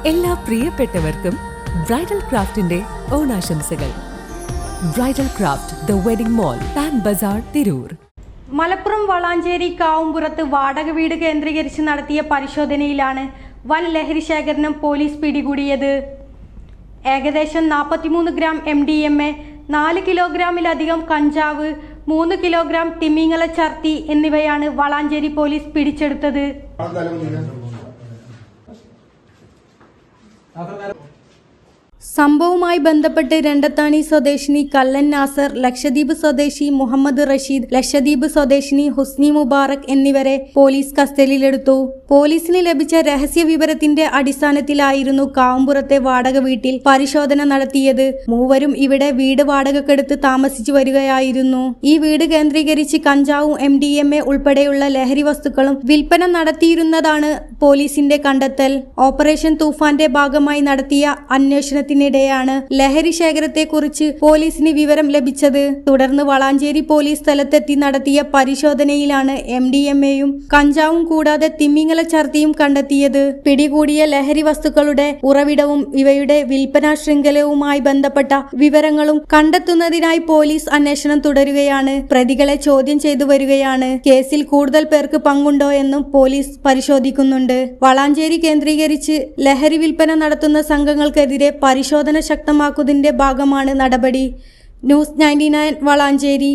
എല്ലാ പ്രിയപ്പെട്ടവർക്കും ബ്രൈഡൽ ക്രാഫ്റ്റിന്റെ ഓണാശംസകൾ. Bridal craft the wedding mall, Pan Bazar, Tirur. Malappuram Valanchery കാവുംപുറത്ത് വാടക വീട് കേന്ദ്രീകരിച്ച് നടത്തിയ പരിശോധനയിലാണ് വൻ ലഹരി ശേഖരണം പോലീസ് പിടികൂടിയത്. ഏകദേശം 43 ഗ്രാം MDMA, 4 കിലോഗ്രാമിലധികം കഞ്ചാവ്, 3 കിലോഗ്രാം തിമിംഗല ഛർത്തി എന്നിവയാണ് വളാഞ്ചേരി പോലീസ് പിടിച്ചെടുത്തത്. സംഭവവുമായി ബന്ധപ്പെട്ട് രണ്ടത്താണി സ്വദേശിനി കല്ലൻ നാസർ, ലക്ഷദ്വീപ് സ്വദേശി മുഹമ്മദ് റഷീദ്, ലക്ഷദ്വീപ് സ്വദേശിനി ഹുസ്നി മുബാറക് എന്നിവരെ പോലീസ് കസ്റ്റഡിയിലെടുത്തു. പോലീസിന് ലഭിച്ച രഹസ്യ വിവരത്തിന്റെ അടിസ്ഥാനത്തിലായിരുന്നു കാവുംപുറത്തെ വാടക വീട്ടിൽ പരിശോധന നടത്തിയത്. മൂവരും ഇവിടെ വീട് വാടകക്കെടുത്ത് താമസിച്ചു വരികയായിരുന്നു. ഈ വീട് കേന്ദ്രീകരിച്ച് കഞ്ചാവും MDMA ഉൾപ്പെടെയുള്ള ലഹരി വസ്തുക്കളും വിൽപ്പന നടത്തിയിരുന്നതാണ് പോലീസിന്റെ കണ്ടെത്തൽ. ഓപ്പറേഷൻ തൂഫാന്റെ ഭാഗമായി നടത്തിയ അന്വേഷണത്തിനിടെയാണ് ലഹരി ശേഖരത്തെക്കുറിച്ച് പോലീസിന് വിവരം ലഭിച്ചത്. തുടർന്ന് വളാഞ്ചേരി പോലീസ് സ്ഥലത്തെത്തി നടത്തിയ പരിശോധനയിലാണ് MDMAയും കഞ്ചാവും കൂടാതെ തിമിംഗല ഛർത്തിയും കണ്ടെത്തിയത്. പിടികൂടിയ ലഹരി വസ്തുക്കളുടെ ഉറവിടവും ഇവയുടെ വിൽപ്പനാ ശൃംഖലവുമായി ബന്ധപ്പെട്ട വിവരങ്ങളും കണ്ടെത്തുന്നതിനായി പോലീസ് അന്വേഷണം തുടരുകയാണ്. പ്രതികളെ ചോദ്യം ചെയ്തു വരികയാണ്. കേസിൽ കൂടുതൽ പേർക്ക് പങ്കുണ്ടോ എന്നും പോലീസ് പരിശോധിക്കുന്നുണ്ട്. വളാഞ്ചേരി കേന്ദ്രീകരിച്ച് ലഹരി വിൽപ്പന നടത്തുന്ന സംഘങ്ങൾക്കെതിരെ പരിശോധന ശക്തമാക്കുന്നതിന്റെ ഭാഗമാണ് നടപടി. ന്യൂസ് 99 വളാഞ്ചേരി.